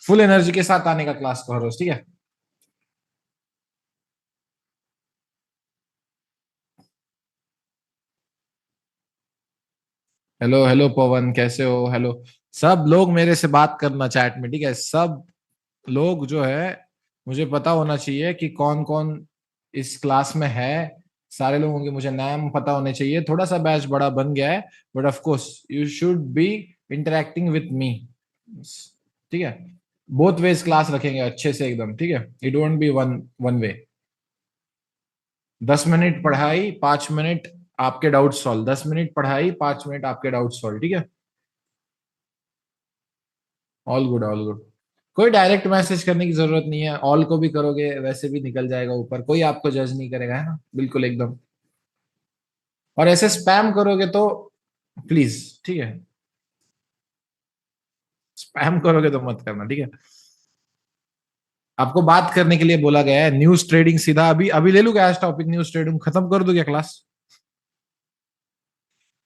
Full energy के साथ आने का क्लास को हर रोज, ठीक है। हेलो हेलो पवन, कैसे हो? हेलो। सब लोग मेरे से बात करना चैट में, ठीक है। सब लोग जो है, मुझे पता होना चाहिए कि कौन कौन इस क्लास में है। सारे लोगों के मुझे नाम पता होने चाहिए। थोड़ा सा बैच बड़ा बन गया है, but of course you should B interacting with me, ठीक है। बोथ वेज क्लास रखेंगे अच्छे से एकदम, ठीक है। It won't be one one way. 10 minute पढ़ाई, 5 मिनट आपके डाउट सॉल्व। 10 मिनट पढ़ाई, 5 मिनट आपके डाउट सॉल्व, ठीक है। All good, all good. कोई डायरेक्ट मैसेज करने की जरूरत नहीं है। ऑल को भी करोगे वैसे भी निकल जाएगा ऊपर, कोई आपको जज नहीं करेगा, है ना, बिल्कुल एकदम। और ऐसे स्पैम करोगे तो प्लीज, ठीक है। स्पैम करोगे तो मत करना, ठीक है। आपको बात करने के लिए बोला गया है। न्यूज ट्रेडिंग सीधा अभी अभी ले लूंगा आज टॉपिक, न्यूज ट्रेडिंग खत्म कर दूं क्या क्लास?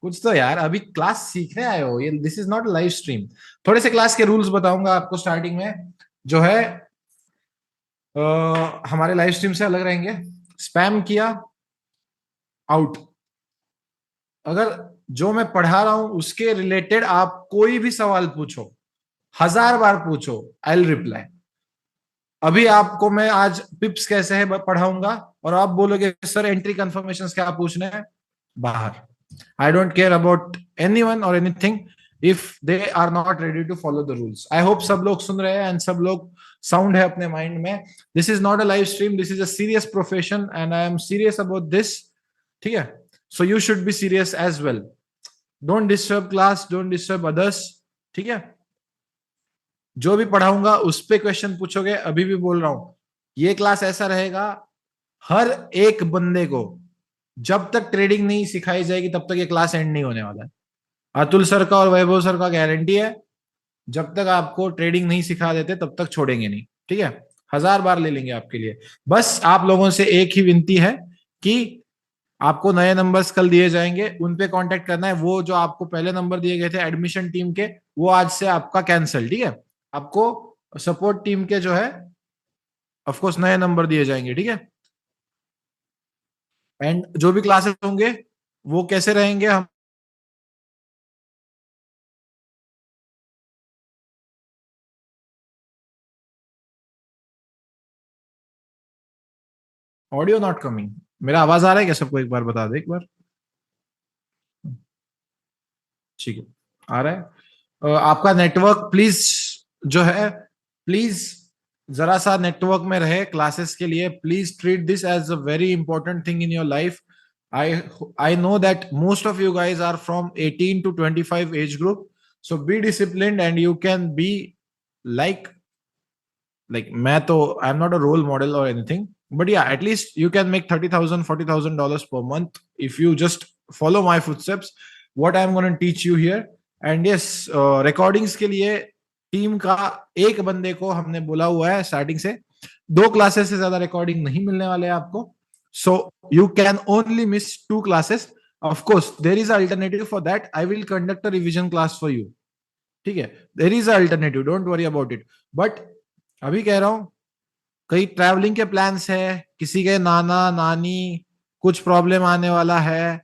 कुछ तो यार, अभी क्लास सीखने आए हो, ये this is not live stream. थोड़े से क्लास के रूल्स बताऊंगा आपको स्टार्टिंग में, जो है हमारे लाइव स्ट्रीम से अलग रहेंगे। स्पैम किया, आउट। अगर जो मैं पढ़ा रहा हूं उसके रिलेटेड आप कोई भी सवाल पूछो, 1000 बार पूछो, आई विल रिप्लाई। अभी आपको मैं आज पिप्स कैसे है पढ़ाऊंगा, और आप बोलोगे सर एंट्री कंफर्मेशन क्या पूछने हैं, बाहर। I don't care about anyone और anything if they are not ready to follow the rules. I hope सब लोग सुन रहे हैं एंड सब लोग साउंड है अपने माइंड में। This is not a live stream, this is a serious profession and I am serious about this, ठीक है। So you should be serious as well. Don't disturb class, don't disturb others, ठीक है। जो भी पढ़ाऊंगा उस पे क्वेश्चन पूछोगे। अभी भी बोल रहा हूं, ये क्लास ऐसा रहेगा, हर एक बंदे को जब तक ट्रेडिंग नहीं सिखाई जाएगी तब तक ये क्लास एंड नहीं होने वाला है। अतुल सर का और वैभव सर का गारंटी है, जब तक आपको ट्रेडिंग नहीं सिखा देते तब तक छोड़ेंगे नहीं, ठीक है। 1000 बार ले लेंगे आपके लिए। बस आप लोगों से एक ही विनती है कि आपको नए नंबर्स कल दिए जाएंगे, उन पे कांटेक्ट करना है। वो जो आपको पहले नंबर दिए गए थे एडमिशन टीम के, वो आज से आपका कैंसिल, ठीक है। आपको सपोर्ट टीम के जो है ऑफ कोर्स नए नंबर दिए जाएंगे, ठीक है। एंड जो भी क्लासेस होंगे वो कैसे रहेंगे, हम ऑडियो नॉट कमिंग। मेरा आवाज आ रहा है क्या सबको? एक बार बता दे, एक बार। ठीक है, आ रहा है। आपका नेटवर्क प्लीज जो है, प्लीज जरा सा नेटवर्क में रहे क्लासेस के लिए। Please treat this as a very important thing in your life. I I know that most of you guys are from 18 to 25 age group, so be disciplined and you can be like मैं तो I am not a role model और anything, but yeah, at least you can make 30,000 $40,000 per month if you just follow my footsteps, what I'm going to teach you here. And yes, recordings के लिए team का एक बंदे को हमने बोला हुआ है स्टार्टिंग से। 2 क्लासेस से ज्यादा रिकॉर्डिंग नहीं मिलने वाले हैं आपको, सो you can only miss 2 classes. Of course there is alternative for that, I will conduct a revision class for you, ठीक है। There is alternative, don't worry about it. But अभी कह रहा हूं, कई ट्रैवलिंग के प्लान्स है, किसी के नाना नानी कुछ प्रॉब्लम आने वाला है,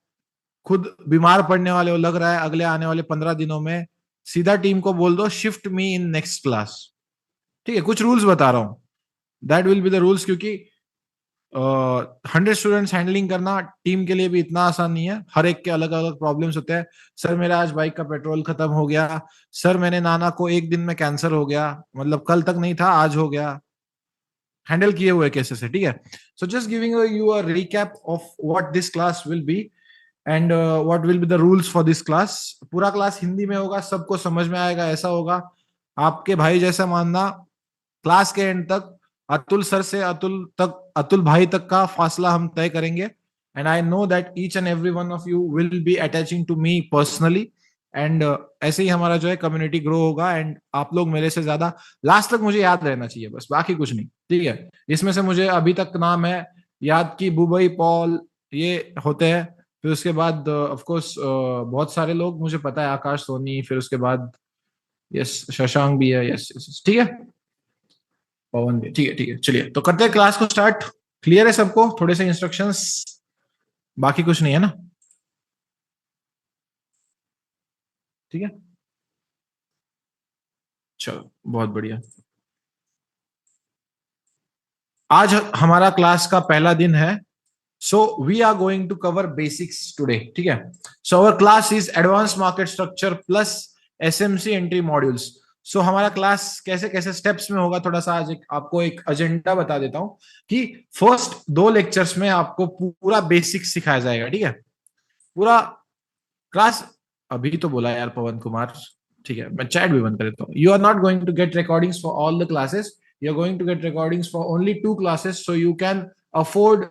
खुद बीमार पड़ने वाले हो लग रहा है अगले आने वाले 15 दिनों में, सीधा टीम को बोल दो shift me in next class, ठीक है। कुछ रूल्स बता रहा हूं, that will be the rules, क्योंकि 100 स्टूडेंट्स हैंडलिंग करना टीम के लिए भी इतना आसान नहीं है। हर एक के अलग अलग प्रॉब्लम्स होते हैं। सर मेरा आज बाइक का पेट्रोल खत्म हो गया, सर मैंने नाना को एक दिन में कैंसर हो गया, मतलब कल तक नहीं था आज हो गया। हैंडल किए हुए केसेस है, ठीक है। So just giving you a recap of what this class will be and what will be the rules for this class. पूरा क्लास हिंदी में होगा, सबको समझ में आएगा ऐसा होगा। आपके भाई जैसा मानना, क्लास के एंड तक अतुल सर से अतुल भाई तक का फासला हम तय करेंगे। And I know that each and every one of you will be attaching to me personally. And ऐसे ही हमारा जो है कम्युनिटी ग्रो होगा, एंड आप लोग मेरे से ज्यादा लास्ट तक मुझे याद रहना चाहिए, बस बाकी कुछ नहीं, ठीक है। इसमें से मुझे अभी तक नाम है याद की, बुबई, पॉल, ये होते हैं। फिर उसके बाद ऑफ कोर्स बहुत सारे लोग मुझे पता है, आकाश सोनी, फिर उसके बाद यस शशांक भी है, यस, ठीक है। पवन भी, ठीक है, चलिए तो करते हैं क्लास को स्टार्ट। क्लियर है सबको? थोड़े से इंस्ट्रक्शंस, बाकी कुछ नहीं है ना? ठीक है, चलो बहुत बढ़िया। आज हमारा क्लास का पहला दिन है, so we are going to cover basics today. ठीक है, so our class is advance market structure plus SMC entry modules. So हमारा क्लास कैसे कैसे स्टेप्स में होगा, थोड़ा सा आज आपको एक एजेंडा बता देता हूं कि फर्स्ट 2 लेक्चर्स में आपको पूरा बेसिक्स सिखाया जाएगा। ठीक है, पूरा क्लास। अभी तो बोला यार पवन कुमार, ठीक है मैं चैट भी बंद कर देता हूँ। You are not going to get recordings for all the classes, you are going to get recordings for only 2 classes, so you can afford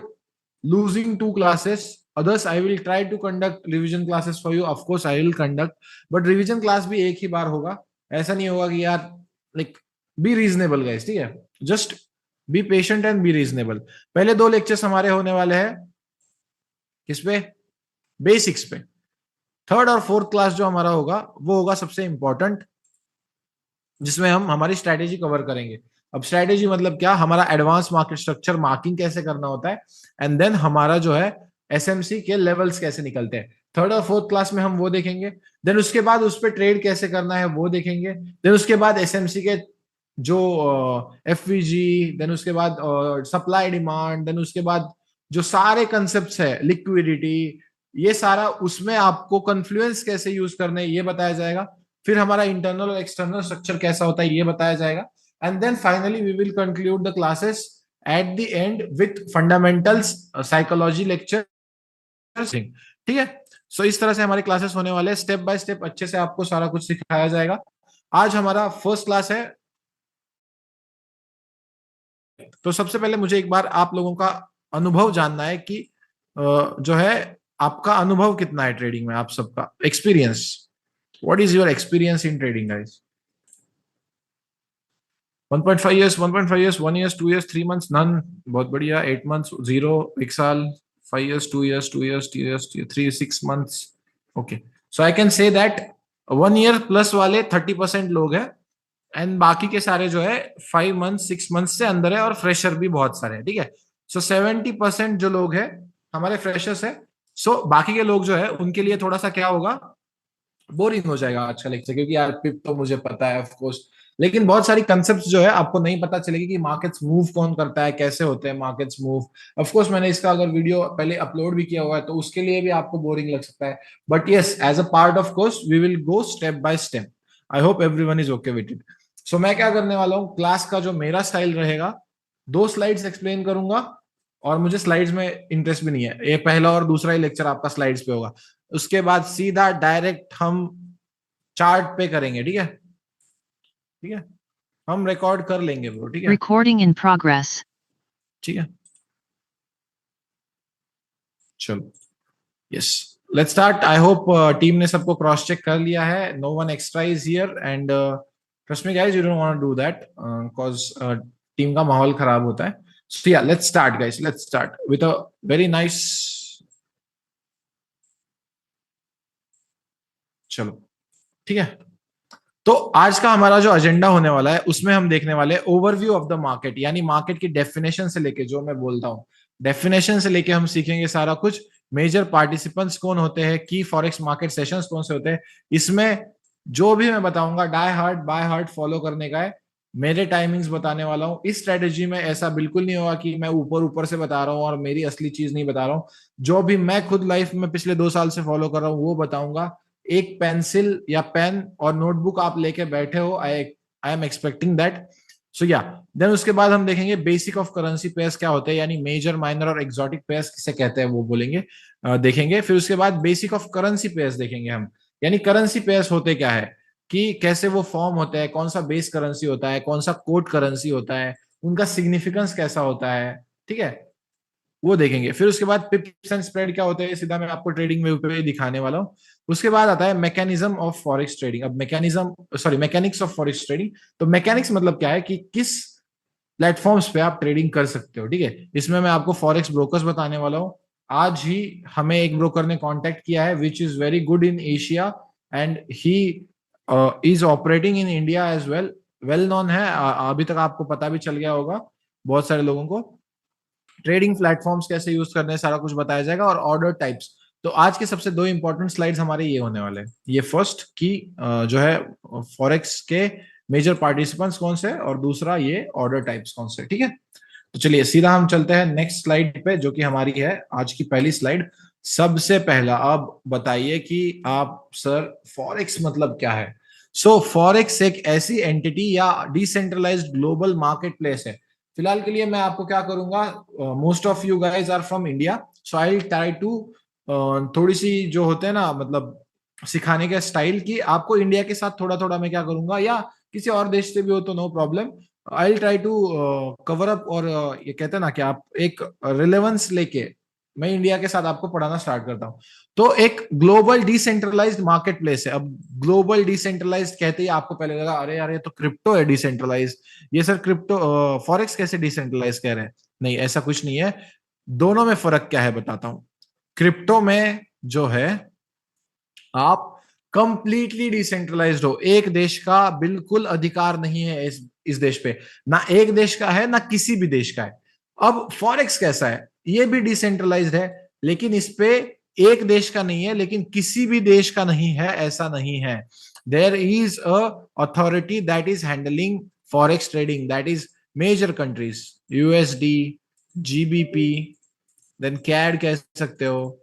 losing 2 classes. Others I will try to conduct revision classes for you, of course I will conduct, but revision class भी एक ही बार होगा। ऐसा नहीं होगा कि यार, like be reasonable guys, ठीक है, just be patient and be reasonable। पहले 2 लेक्चर्स हमारे होने वाले हैं किस पे? बेसिक्स पे। थर्ड और फोर्थ क्लास जो हमारा होगा वो होगा सबसे इंपॉर्टेंट, जिसमें हम हमारी स्ट्रैटेजी कवर करेंगे। अब स्ट्रैटेजी मतलब क्या? हमारा एडवांस मार्केट स्ट्रक्चर मार्किंग कैसे करना होता है, एंड देन हमारा जो है एसएमसी के लेवल्स कैसे निकलते हैं। थर्ड और फोर्थ क्लास में हम वो देखेंगे। देन उसके बाद उस पर ट्रेड कैसे करना है वो देखेंगे। देन उसके बाद एसएमसी के जो एफवीजी, देन उसके बाद सप्लाई डिमांड, देन उसके बाद जो सारे कंसेप्ट है लिक्विडिटी, ये सारा उसमें आपको कन्फ्लुएंस कैसे यूज करने ये बताया जाएगा। फिर हमारा इंटरनल और एक्सटर्नल स्ट्रक्चर कैसा होता है ये बताया जाएगा। And then finally we will conclude the classes at the end with fundamentals psychology lecture. ठीक है, सो इस तरह से हमारे क्लासेस होने वाले हैं, स्टेप बाय स्टेप अच्छे से आपको सारा कुछ सिखाया जाएगा। आज हमारा फर्स्ट क्लास है, तो सबसे पहले मुझे एक बार आप लोगों का अनुभव जानना है कि जो है आपका अनुभव कितना है ट्रेडिंग में, आप सबका experience. What is your experience in trading guys? 1.5 years, 1.5 years, 1 years, 2 years, 3 months, none। बहुत बढ़िया। 8 months, 0, 1 साल। 5 years, 2 years, 2 years, 2 years, 3, 6 months। Okay, so I can say that 1 year plus वाले 30% लोग हैं, एंड बाकी के सारे जो है 5 months, 6 months से अंदर है, और फ्रेशर भी बहुत सारे हैं। ठीक है, सो 70% जो लोग हैं हमारे फ्रेशर्स है। सो बाकी के लोग जो है उनके लिए थोड़ा सा क्या होगा, बोरिंग हो जाएगा आज का लेक्चर, क्योंकि यार पिप तो मुझे पता है ऑफ कोर्स, लेकिन बहुत सारी कंसेप्ट जो है आपको नहीं पता चलेगी कि मार्केट्स मूव कौन करता है, कैसे होते हैं मार्केट्स मूव। ऑफ कोर्स मैंने इसका अगर वीडियो पहले अपलोड भी किया हुआ है तो उसके लिए भी आपको बोरिंग लग सकता है, but yes as a part of course we will go step by step. I hope everyone is okay with it. So मैं क्या करने वाला हूँ, क्लास का जो मेरा स्टाइल रहेगा, 2 स्लाइड्स एक्सप्लेन करूंगा, और मुझे स्लाइड्स में इंटरेस्ट भी नहीं है, ये पहला और दूसरा ही लेक्चर आपका स्लाइड्स पे होगा। उसके बाद सीधा डायरेक्ट हम चार्ट पे करेंगे। ठीक है, ठीक है, हम रिकॉर्ड कर लेंगे ब्रो। ठीक है, रिकॉर्डिंग इन प्रोग्रेस। ठीक है, चलो yes let's start. I hope team ने सबको क्रॉस चेक कर लिया है, no one extra is here, and trust me guys you don't want to do that because team का माहौल खराब होता है। So yeah let's start guys, let's start with a very nice. चलो ठीक है, तो आज का हमारा जो एजेंडा होने वाला है उसमें हम देखने वाले हैं ओवरव्यू ऑफ द मार्केट, यानी मार्केट की डेफिनेशन से लेके, जो मैं बोलता हूं डेफिनेशन से लेके हम सीखेंगे सारा कुछ। मेजर पार्टिसिपेंट्स कौन होते हैं, की फॉरेक्स मार्केट सेशंस कौन से होते हैं, इसमें जो भी मैं बताऊंगा die heart by heart follow करने का है। मेरे टाइमिंग्स बताने वाला हूं। इस स्ट्रेटेजी में ऐसा बिल्कुल नहीं होगा कि मैं ऊपर ऊपर से बता रहा हूं और मेरी असली चीज नहीं बता रहा हूं। जो भी मैं खुद लाइफ में पिछले 2 साल से फॉलो कर रहा हूं वो बताऊंगा। एक पेंसिल या पेन और नोटबुक आप लेके बैठे हो, आई आई एम एक्सपेक्टिंग दैट। सो या देन उसके बाद हम देखेंगे बेसिक ऑफ करेंसी पेयर्स क्या होते हैं, यानी मेजर माइनर और एक्सोटिक पेयर्स किसे कहते हैं वो बोलेंगे, देखेंगे। फिर उसके बाद बेसिक ऑफ करेंसी पेयर्स देखेंगे हम, यानी करेंसी पेयर्स होते क्या है, कि कैसे वो फॉर्म होता है, कौन सा बेस करेंसी होता है, कौन सा कोड करेंसी होता है, उनका सिग्निफिकेंस कैसा होता है। ठीक है, वो देखेंगे। फिर उसके बाद पिप्स एंड स्प्रेड क्या होते हैं, सीधा मैं आपको ट्रेडिंग में पे दिखाने वाला हूँ। उसके बाद आता है मैकेनिज्म ऑफ फॉरेक्स ट्रेडिंग। अब मैकेनिक्स ऑफ फॉरेक्स ट्रेडिंग। तो मैकेनिक्स मतलब क्या है कि किस प्लेटफॉर्म्स पे आप ट्रेडिंग कर सकते हो। ठीक है, इसमें मैं आपको फॉरेक्स ब्रोकर्स बताने वाला हूँ। आज ही हमें एक ब्रोकर ने कांटेक्ट किया है which is very good in Asia, and he is operating in India as well. Well known है, अभी तक आपको पता भी चल गया होगा बहुत सारे लोगों को। ट्रेडिंग प्लेटफॉर्म्स कैसे यूज करने हैं सारा कुछ बताया जाएगा, और ऑर्डर टाइप्स। तो आज के सबसे दो इंपॉर्टेंट स्लाइड्स हमारे ये होने वाले हैं। ये फर्स्ट की जो है फॉरेक्स के मेजर पार्टिसिपेंट्स कौन से, और दूसरा ये ऑर्डर टाइप्स कौन से, ठीक है। तो चलिए सीधा हम चलते हैं नेक्स्ट स्लाइड पे, जो कि हमारी है आज की पहली स्लाइड। सबसे पहला अब बताइए कि आप सर फॉरेक्स मतलब क्या है। सो फॉरेक्स एक ऐसी एंटिटी या डिसेंट्रलाइज्ड ग्लोबल मार्केट प्लेस है। फिलहाल के लिए मैं आपको क्या करूंगा, most of you guys are from India, so I try to थोड़ी सी जो होते हैं ना, मतलब सिखाने का स्टाइल की आपको इंडिया के साथ थोड़ा थोड़ा मैं क्या करूंगा, या किसी और देश से भी हो तो no problem, I try to cover up. और ये कहते हैं ना कि आप एक रिलेवेंस लेके मैं इंडिया के साथ आपको पढ़ाना स्टार्ट करता हूँ। तो एक ग्लोबल डिसेंट्रलाइज्ड मार्केट प्लेस है। अब ग्लोबल डिसेंट्रलाइज्ड कहते ही आपको पहले लगा अरे यार ये तो क्रिप्टो है डिसेंट्रलाइज्ड, ये सर क्रिप्टो फॉरेक्स कैसे डिसेंट्रलाइज कह रहे हैं। नहीं, ऐसा कुछ नहीं है। दोनों में फर्क क्या है बताता हूं। क्रिप्टो में जो है आप कंप्लीटली डिसेंट्रलाइज्ड हो, एक देश का बिल्कुल अधिकार नहीं है इस देश पे, ना एक देश का है ना किसी भी देश का है। अब फॉरेक्स कैसा है, ये भी डिसेंट्रलाइज्ड है, लेकिन इस पे एक देश का नहीं है, लेकिन किसी भी देश का नहीं है, ऐसा नहीं है। There is a authority that is handling forex trading, that is major countries, USD, GBP, then CAD कह सकते हो,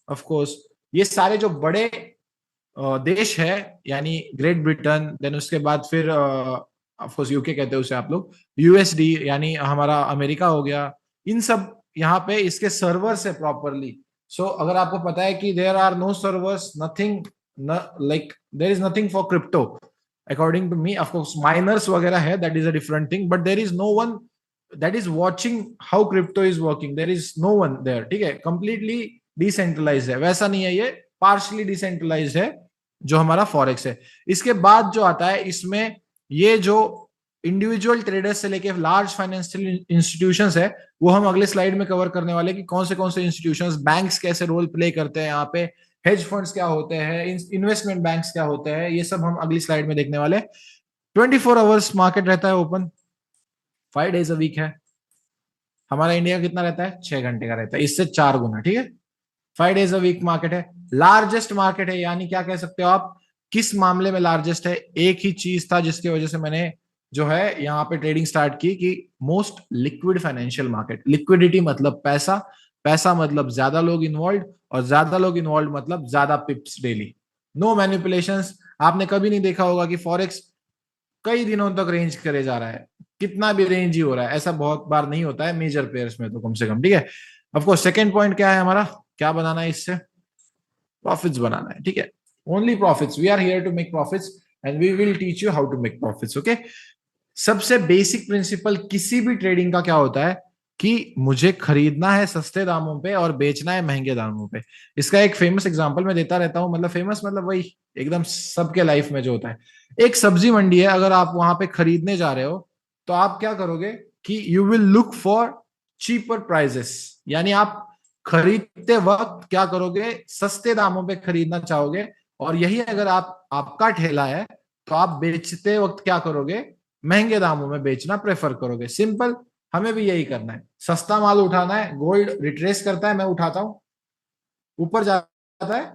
ऑफ कोर्स। ये सारे जो बड़े देश है, यानी ग्रेट ब्रिटेन, देन उसके बाद फिर ऑफ कोर्स यूके कहते हैं उसे आप लोग, यूएसडी यानी हमारा अमेरिका हो गया, इन सब यहाँ पे इसके सर्वर्स है प्रॉपरली। सो अगर आपको पता है कि there are no servers, nothing, like there is nothing for crypto according to me. Of course miners वगैरह है, that is a different thing, but there is no one that is watching how crypto is working, there is no one there, ठीक है। Completely decentralise है, वैसा नहीं है ये, partially decentralise है जो हमारा फॉरेक्स है। इसके बाद जो आता है इसमें, ये जो इंडिविजुअल ट्रेडर्स से लेके लार्ज फाइनेंशियल इंस्टीट्यूशंस है, वो हम अगले स्लाइड में कवर करने वाले कि कौन से इंस्टीट्यूशंस, बैंक्स कैसे रोल प्ले करते हैं यहाँ पे, हेज फंड्स क्या होते हैं, इन्वेस्टमेंट बैंक्स क्या होते हैं, ये सब हम अगली स्लाइड में देखने वाले। 24 आवर्स मार्केट रहता है ओपन, 5 डेज अ वीक है। हमारा इंडिया कितना रहता है, 6 घंटे का रहता है, इससे 4 गुना, ठीक है। 5 डेज अ वीक मार्केट है, लार्जेस्ट मार्केट है, यानी क्या कह सकते हो आप, किस मामले में लार्जेस्ट है, एक ही चीज था जिसकी वजह से मैंने जो है यहाँ पे ट्रेडिंग स्टार्ट की, कि most liquid financial market. Liquidity मतलब पैसा, पैसा मतलब ज्यादा लोग इन्वॉल्व, और ज्यादा लोग इन्वॉल्व मतलब ज्यादा पिप्स डेली, नो मैनिपुलेशंस। आपने कभी नहीं देखा होगा कि फॉरेक्स कई दिनों तक रेंज करे जा रहा है, कितना भी रेंज ही हो रहा है, ऐसा बहुत बार नहीं होता है मेजर पेयर्स में तो, कम से कम, ठीक है। ऑफ कोर्स सेकंड पॉइंट क्या है हमारा, क्या बनाना है इससे, प्रॉफिट्स बनाना है, ठीक है। Only profits, we are here to make profits and we will teach you how to make profits, okay. सबसे बेसिक प्रिंसिपल किसी भी ट्रेडिंग का क्या होता है, कि मुझे खरीदना है सस्ते दामों पे और बेचना है महंगे दामों पे। इसका एक फेमस एग्जांपल मैं देता रहता हूं, मतलब फेमस मतलब वही एकदम सबके लाइफ में जो होता है। एक सब्जी मंडी है, अगर आप वहां पे खरीदने जा रहे हो, तो आप क्या करोगे कि you will look for cheaper prices, यानी आप खरीदते वक्त क्या करोगे, सस्ते दामों पे खरीदना चाहोगे। और यही अगर आपका ठेला है, तो आप बेचते वक्त क्या करोगे, महंगे दामों में बेचना प्रेफर करोगे। सिंपल, हमें भी यही करना है, सस्ता माल उठाना है, गोल्ड रिट्रेस करता है, मैं उठाता हूं, ऊपर जाता है,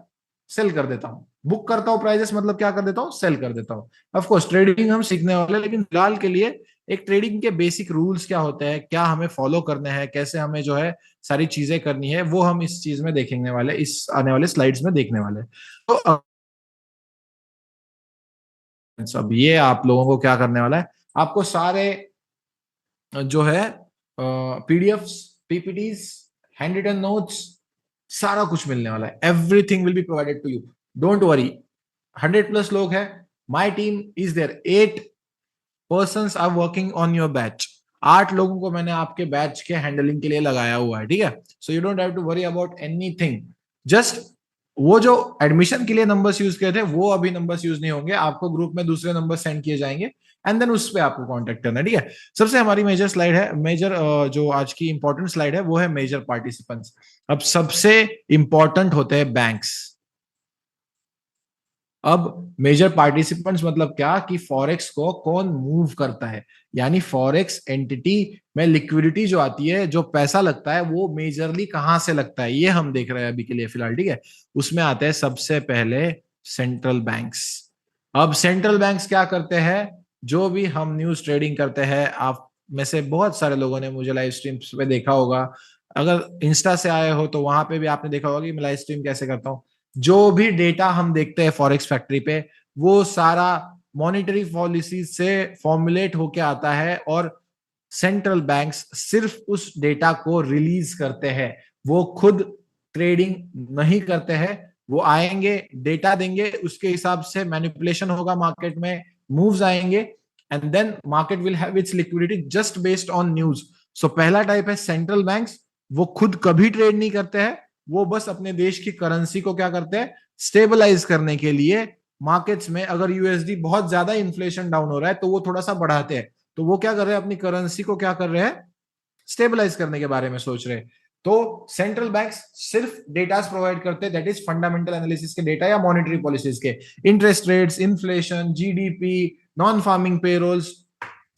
सेल कर देता हूं, बुक करता हूं प्राइजेस, मतलब क्या कर देता हूं, सेल कर देता हूं। ऑफ कोर्स ट्रेडिंग हम सीखने वाले, लेकिन फिलहाल के लिए एक ट्रेडिंग के बेसिक रूल्स क्या होते हैं, क्या हमें फॉलो करने हैं, कैसे हमें जो है सारी चीजें करनी है, वो हम इस चीज में देखेंगे वाले, इस आने वाले स्लाइड्स में देखने वाले। तो अब ये आप लोगों को क्या करने वाला है, आपको सारे जो है PDF, PPTs, hand written notes, सारा कुछ मिलने वाला है। Everything will be provided to you, don't worry. 100+ लोग हैं, my team is there, 8 persons are working on your batch. 8 लोगों को मैंने आपके बैच के हैंडलिंग के लिए लगाया हुआ है, ठीक है। So you don't have to worry about anything, just वो जो एडमिशन के लिए नंबर्स यूज किए थे, वो अभी नंबर्स यूज नहीं होंगे, आपको ग्रुप में दूसरे नंबर सेंड किए जाएंगे, एंड देन उस पर आपको कांटेक्ट करना है, ठीक है। सबसे हमारी मेजर स्लाइड है, मेजर जो आज की इंपॉर्टेंट स्लाइड है वो है मेजर पार्टिसिपेंट्स। अब सबसे इंपॉर्टेंट होते हैं बैंक्स। अब मेजर पार्टिसिपेंट्स मतलब क्या कि फॉरेक्स को कौन मूव करता है, यानी फॉरेक्स एंटिटी में लिक्विडिटी जो आती है, जो पैसा लगता है, वो मेजरली कहां से लगता है, ये हम देख रहे हैं अभी के लिए फिलहाल, ठीक है। उसमें आते हैं सबसे पहले सेंट्रल बैंक्स। अब सेंट्रल बैंक्स क्या करते हैं, जो भी हम न्यूज ट्रेडिंग करते हैं, आप में से बहुत सारे लोगों ने मुझे लाइव स्ट्रीम्स पे देखा होगा, अगर इंस्टा से आए हो तो वहां पे भी आपने देखा होगा कि मैं लाइव स्ट्रीम कैसे करता हूँ। जो भी डेटा हम देखते हैं फॉरेक्स फैक्ट्री पे, वो सारा मॉनेटरी पॉलिसी से फॉर्मुलेट होके आता है, और सेंट्रल बैंक्स सिर्फ उस डेटा को रिलीज करते हैं, वो खुद ट्रेडिंग नहीं करते हैं। वो आएंगे, डेटा देंगे, उसके हिसाब से मैनिपुलेशन होगा मार्केट में, मूव्स आएंगे, and then market will have its liquidity just based on news. So पहला टाइप है सेंट्रल बैंक्स, वो खुद कभी ट्रेड नहीं करते हैं, वो बस अपने देश की करेंसी को क्या करते हैं, स्टेबलाइज करने के लिए मार्केट्स में अगर यूएसडी बहुत ज्यादा इन्फ्लेशन डाउन हो रहा है तो वो थोड़ा सा बढ़ाते हैं, तो वो क्या कर रहे हैं, अपनी करेंसी को क्या कर रहे हैं, स्टेबलाइज करने के बारे में सोच रहे हैं। तो सेंट्रल बैंक्स सिर्फ डेटा प्रोवाइड करते हैं, दैट इज फंडामेंटल एनालिसिस के डेटा या मॉनेटरी पॉलिसीज के, interest rates, inflation, GDP, non farming payrolls,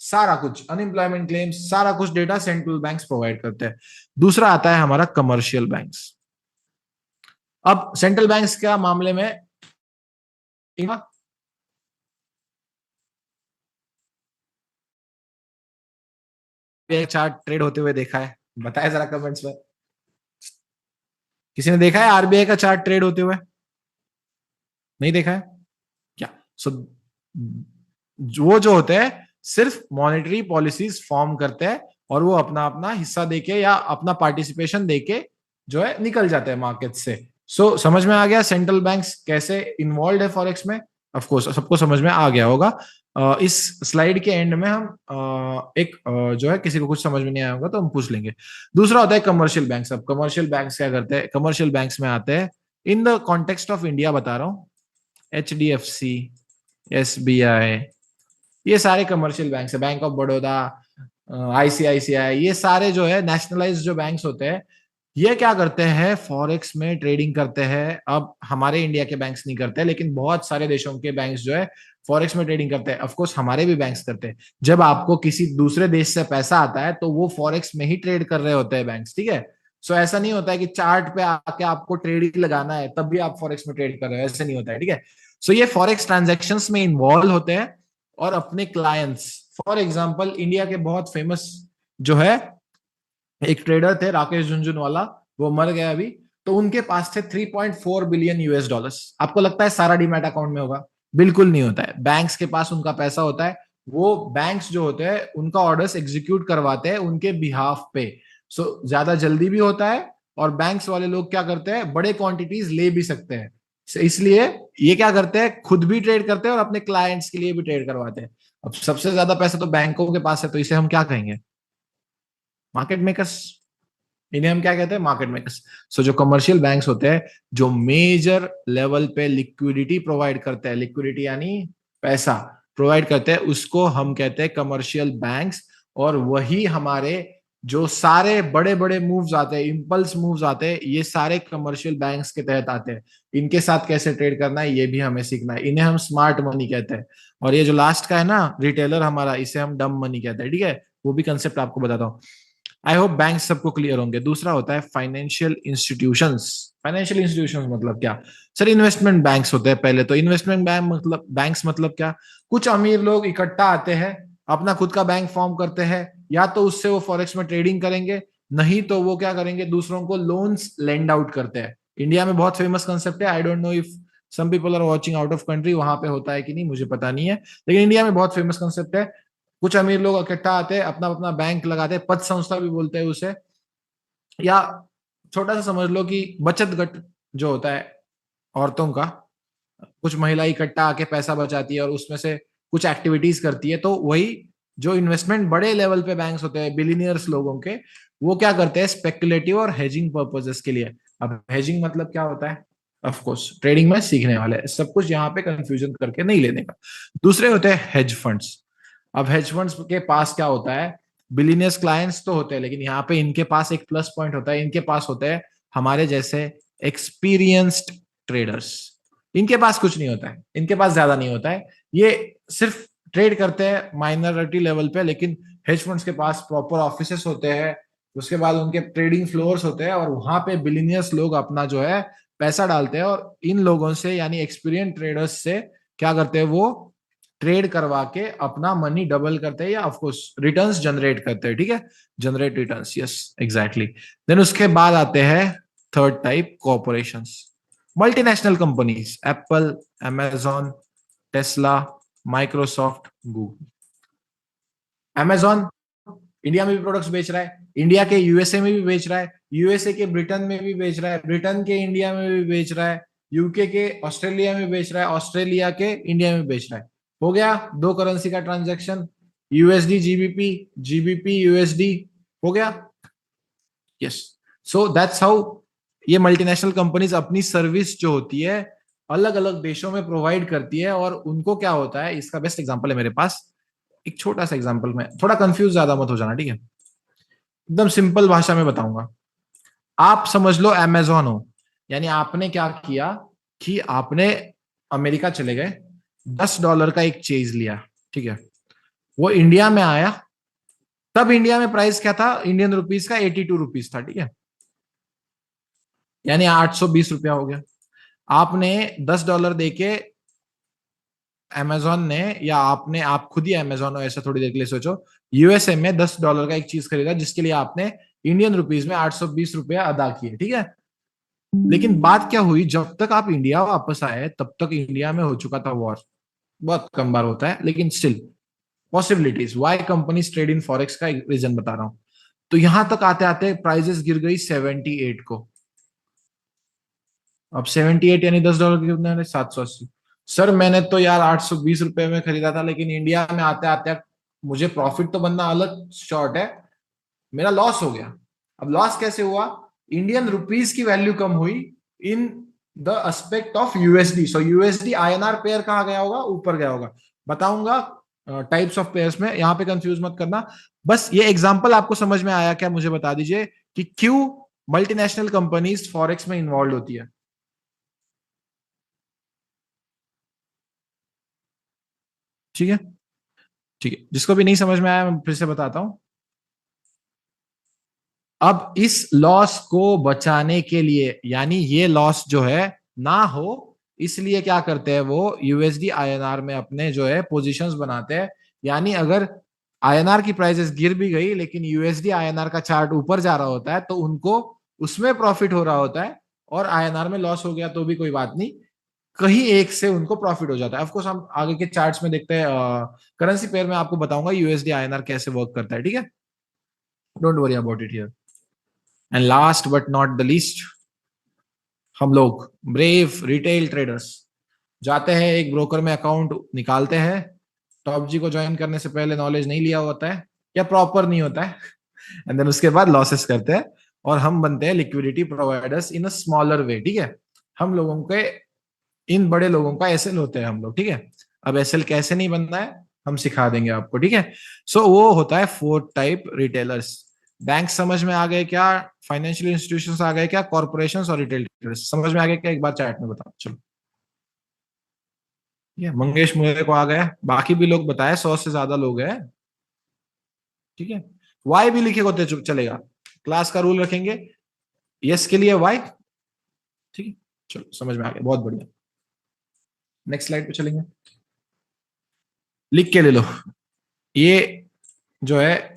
सारा कुछ, अनएम्प्लॉयमेंट क्लेम्स, सारा कुछ डेटा सेंट्रल बैंक्स प्रोवाइड करते हैं। दूसरा आता है हमारा कमर्शियल बैंक्स। अब सेंट्रल बैंक्स के मामले में चार्ट ट्रेड होते हुए देखा है, बताया जरा कमेंट्स में, किसी ने देखा है आरबीआई का चार्ट ट्रेड होते हुए, नहीं देखा है क्या? सो वो जो होते हैं सिर्फ मॉनेटरी पॉलिसीज फॉर्म करते हैं, और वो अपना अपना हिस्सा देके या अपना पार्टिसिपेशन देके जो है निकल जाते हैं मार्केट से। सो समझ में आ गया सेंट्रल बैंक्स कैसे इन्वॉल्व है फॉरेक्स में, ऑफ कोर्स सबको समझ में आ गया होगा। इस स्लाइड के एंड में हम एक जो है, किसी को कुछ समझ में नहीं आया होगा तो हम पूछ लेंगे। दूसरा होता है कमर्शियल बैंक्स। अब कमर्शियल बैंक्स क्या करते हैं, कमर्शियल बैंक्स में आते हैं in the context of India बता रहा हूँ, HDFC, SBI, ये सारे कमर्शियल बैंक है, बैंक ऑफ बड़ौदा, ICICI, ये सारे जो है नेशनलाइज जो बैंक्स होते हैं, ये क्या करते हैं, फॉरेक्स में ट्रेडिंग करते हैं। अब हमारे इंडिया के बैंक्स नहीं करते, लेकिन बहुत सारे देशों के बैंक्स जो है फॉरेक्स में ट्रेडिंग करते हैं, ऑफ कोर्स हमारे भी बैंक्स करते हैं। जब आपको किसी दूसरे देश से पैसा आता है तो वो फॉरेक्स में ही ट्रेड कर रहे होते हैं बैंक्स, ठीक है। सो ऐसा नहीं होता है कि चार्ट पे आके आपको ट्रेड ही लगाना है तब भी आप फॉरेक्स में ट्रेड कर रहे हो, ऐसा नहीं होता है, ठीक है। सो ये फॉरेक्स ट्रांजेक्शन में इन्वॉल्व होते हैं, और अपने क्लाइंट्स, फॉर एग्जाम्पल इंडिया के बहुत फेमस जो है एक ट्रेडर थे राकेश झुंझुनवाला, वो मर गया अभी, तो उनके पास थे 3.4 बिलियन US डॉलर्स। आपको लगता है सारा डीमैट अकाउंट में होगा? बिल्कुल नहीं होता है, बैंक्स के पास उनका पैसा होता है, वो बैंक्स जो होते हैं उनका ऑर्डर्स एग्जीक्यूट करवाते हैं उनके बिहाफ पे। सो ज्यादा जल्दी भी होता है, और बैंक्स वाले लोग क्या करते हैं, बड़े क्वांटिटीज ले भी सकते हैं। इसलिए ये क्या करते हैं, खुद भी ट्रेड करते हैं और अपने क्लाइंट्स के लिए भी ट्रेड करवाते हैं। अब सबसे ज्यादा पैसा तो बैंकों के पास है, तो इसे हम क्या कहेंगे, मार्केट मेकर्स। इन्हें हम क्या कहते हैं, मार्केट मेकर्स। सो जो कमर्शियल बैंक्स होते हैं, जो मेजर लेवल पे लिक्विडिटी प्रोवाइड करते हैं, लिक्विडिटी यानी पैसा प्रोवाइड करते हैं, उसको हम कहते हैं कमर्शियल बैंक्स। और वही हमारे जो सारे बड़े बड़े मूव्स आते हैं, इंपल्स मूव्स आते हैं, ये सारे कमर्शियल बैंक्स के तहत आते हैं। इनके साथ कैसे ट्रेड करना है ये भी हमें सीखना है। इन्हें हम स्मार्ट मनी कहते हैं, और ये जो लास्ट का है ना रिटेलर हमारा, इसे हम डम मनी कहते हैं, ठीक है। वो भी कंसेप्ट आपको बताता हूँ। आई होप बैंक सबको क्लियर होंगे। दूसरा होता है फाइनेंशियल इंस्टीट्यूशंस। फाइनेंशियल इंस्टीट्यूशंस मतलब क्या, सर इन्वेस्टमेंट बैंक्स होते हैं पहले तो। इन्वेस्टमेंट बैंक मतलब, बैंक्स मतलब क्या, कुछ अमीर लोग इकट्ठा आते हैं, अपना खुद का बैंक फॉर्म करते हैं, या तो उससे वो फॉरेक्स में ट्रेडिंग करेंगे, नहीं तो वो क्या करेंगे, दूसरों को लोन्स लेंड आउट करते हैं। इंडिया में बहुत फेमस कंसेप्ट है, I don't know if some people are watching out of country, वहां पे होता है कि नहीं मुझे पता नहीं है, लेकिन इंडिया में बहुत फेमस कंसेप्ट है। कुछ अमीर लोग इकट्ठा आते हैं, अपना अपना बैंक लगाते हैं, पद संस्था भी बोलते हैं उसे, या छोटा सा समझ लो कि बचत गट जो होता है औरतों का, कुछ महिला इकट्ठा आके पैसा बचाती है और उसमें से कुछ एक्टिविटीज करती है। तो वही जो इन्वेस्टमेंट बड़े लेवल पे बैंक्स होते हैं बिलीनियर्स लोगों के, वो क्या करते हैं, स्पेकुलेटिव और हेजिंग पर्पजेस के लिए। अब हेजिंग मतलब क्या होता है, ऑफ कोर्स ट्रेडिंग में सीखने वाले, सब कुछ यहाँ पे कंफ्यूजन करके नहीं लेने का। दूसरे होते हैं हेज फंड्स। अब हेज फंड्स के पास क्या होता है, बिलीनियर्स क्लाइंट्स तो होते हैं, लेकिन यहाँ पे इनके पास एक प्लस पॉइंट होता है, इनके पास होते हैं हमारे जैसे एक्सपीरियंस्ड ट्रेडर्स। इनके पास कुछ नहीं होता है, इनके पास ज्यादा नहीं होता है, ये सिर्फ ट्रेड करते हैं माइनॉरिटी लेवल पे, लेकिन हेज फंड्स के पास प्रॉपर ऑफिसेस होते हैं, उसके बाद उनके ट्रेडिंग फ्लोर्स होते हैं, और वहां पे बिलियनियर्स लोग अपना जो है पैसा डालते हैं, और इन लोगों से यानी एक्सपीरियंस ट्रेडर्स से क्या करते हैं, वो ट्रेड करवा के अपना मनी डबल करते हैं, या ऑफकोर्स रिटर्न्स जनरेट करते हैं, ठीक है, generate returns, yes exactly. Then उसके बाद आते हैं third type, corporations, multinational companies, Apple, Amazon, Tesla, Microsoft, Google. Amazon India में भी प्रोडक्ट्स बेच रहा है, इंडिया के यूएसए में भी बेच रहा है, यूएसए के ब्रिटेन में भी बेच रहा है, ब्रिटेन के इंडिया में भी बेच रहा है, यूके के ऑस्ट्रेलिया में बेच रहा है, ऑस्ट्रेलिया के इंडिया में बेच रहा है। हो गया दो करेंसी का transaction, USD GBP, GBP USD, हो गया। यस, सो दैट्स हाउ ये मल्टीनेशनल कंपनीज अपनी सर्विस जो होती है अलग अलग देशों में प्रोवाइड करती है, और उनको क्या होता है, इसका बेस्ट एग्जांपल है मेरे पास, एक छोटा सा एग्जांपल में, थोड़ा कंफ्यूज ज्यादा मत हो जाना, ठीक है, एकदम सिंपल भाषा में बताऊंगा। आप समझ लो अमेजोन हो, यानी आपने क्या किया कि आपने अमेरिका चले गए, $10 का एक चीज लिया, ठीक है, वो इंडिया में आया, तब इंडिया में प्राइस क्या था, इंडियन रुपीज का 82 रुपीज था, ठीक है, यानी ₹820 हो गया। आपने $10 देके अमेजोन ने, या आपने, आप खुद ही अमेजोन हो ऐसा थोड़ी देर के लिए सोचो, यूएसए में $10 का एक चीज खरीदा जिसके लिए आपने इंडियन रुपीज में ₹820 अदा किए, ठीक है। लेकिन बात क्या हुई, जब तक आप इंडिया वापस आए तब तक इंडिया में हो चुका था वॉर, बहुत कम बार होता है लेकिन still possibilities, why companies trade in forex का रीजन बता रहा हूं। तो यहां तक आते आते प्राइजेस गिर गई 78 को। अब 78 यानी $10 के कितने, 780। सर मैंने तो यार ₹820 में खरीदा था, लेकिन इंडिया में आते आते मुझे प्रॉफिट तो बनना अलग शॉर्ट है, मेरा लॉस हो गया। अब लॉस कैसे हुआ, इंडियन रुपीज की वैल्यू कम हुई in the aspect of USD. So USD INR pair कहाँ गया होगा, ऊपर गया होगा, बताऊंगा टाइप्स ऑफ पेयर्स में, यहां पे कंफ्यूज मत करना। बस ये एग्जांपल आपको समझ में आया क्या, मुझे बता दीजिए कि क्यों मल्टीनेशनल कंपनीज फॉरेक्स में इन्वॉल्व होती है। ठीक है, ठीक है, जिसको भी नहीं समझ में आया मैं फिर से बताता हूं। अब इस लॉस को बचाने के लिए, यानी ये लॉस जो है ना हो, इसलिए क्या करते हैं वो, यूएसडी आईएनआर में अपने जो है पोजीशंस बनाते हैं। यानी अगर आईएनआर की प्राइसेस गिर भी गई लेकिन यूएसडी आईएनआर का चार्ट ऊपर जा रहा होता है तो उनको उसमें प्रॉफिट हो रहा होता है, और आईएनआर में लॉस हो गया तो भी कोई बात नहीं, कहीं एक से उनको प्रॉफिट हो जाता है। ऑफकोर्स हम आगे के चार्ट्स में देखते हैं, करेंसी पेयर में आपको बताऊंगा यूएसडी आईएनआर कैसे वर्क करता है, ठीक है, don't worry about it here. And last but not the least, हम लोग ब्रेव रिटेल ट्रेडर्स जाते हैं, एक ब्रोकर में अकाउंट निकालते हैं, टॉप जी को ज्वाइन करने से पहले नॉलेज नहीं लिया होता है या प्रॉपर नहीं होता है, एंड देन उसके बाद लॉसेस करते हैं, और हम बनते हैं liquidity providers in a smaller way, ठीक है। हम लोगों के, इन बड़े लोगों का एसएल होते हैं हम लोग, ठीक है। अब एसएल कैसे नहीं बनना है हम सिखा देंगे आपको, ठीक है। सो वो होता है फोर्थ टाइप, रिटेलर्स। बैंक समझ में आ गए क्या, फाइनेंशियल इंस्टीट्यूशंस आ गए क्या, कॉर्पोरेशंस और रिटेल समझ में आ गए क्या, एक बार चैट में बताओ चलो। ये मंगेश मेरे को आ गया, बाकी भी लोग बताए, 100 से ज्यादा लोग हैं, ठीक है। वाई भी लिखे होते चलेगा, क्लास का रूल रखेंगे, यस के लिए वाई, ठीक है। चलो समझ में आ गया, बहुत बढ़िया। नेक्स्ट स्लाइड पे चलेंगे, लिख के ले लो। ये जो है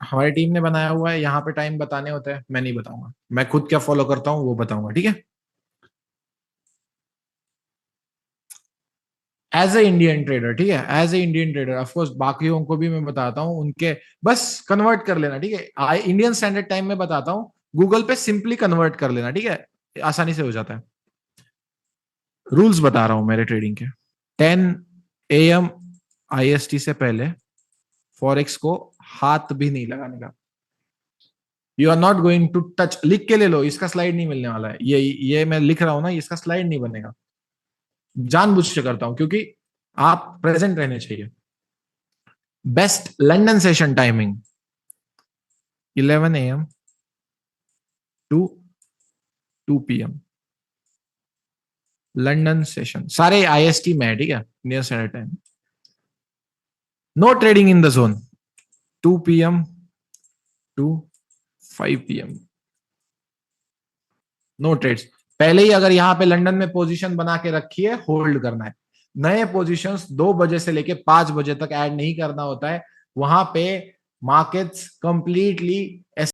हमारी टीम ने बनाया हुआ है, यहाँ पे टाइम बताने होते हैं, मैं नहीं बताऊंगा, मैं खुद क्या फॉलो करता हूँ वो बताऊंगा, ठीक है। एज ए इंडियन ट्रेडर, ठीक है, as a Indian trader, of course बाकियों को भी मैं बताता हूँ उनके, बस कन्वर्ट कर लेना, ठीक है, इंडियन स्टैंडर्ड टाइम में बताता हूँ, गूगल पे सिंपली कन्वर्ट कर लेना, ठीक है, आसानी से हो जाता है। रूल्स बता रहा हूं मेरे ट्रेडिंग के, 10 AM IST से पहले फॉरेक्स को हाथ भी नहीं लगाने का, you are not going to touch, लिख के ले लो, इसका स्लाइड नहीं मिलने वाला है, ये मैं लिख रहा हूं ना, इसका स्लाइड नहीं बनेगा, जानबूझ के करता हूं क्योंकि आप प्रेजेंट रहने चाहिए। Best London session timing 11 AM to 2 PM, London session सारे IST में है, ठीक है, Indian standard time. No trading in the zone 2 PM to 5 PM, no trades. पहले ही अगर यहां पे लंदन में पोजीशन बना के रखी है, होल्ड करना है। नए पोजीशंस 2 बजे से लेके 5 बजे तक ऐड नहीं करना होता है। वहां पे मार्केट्स कंप्लीटली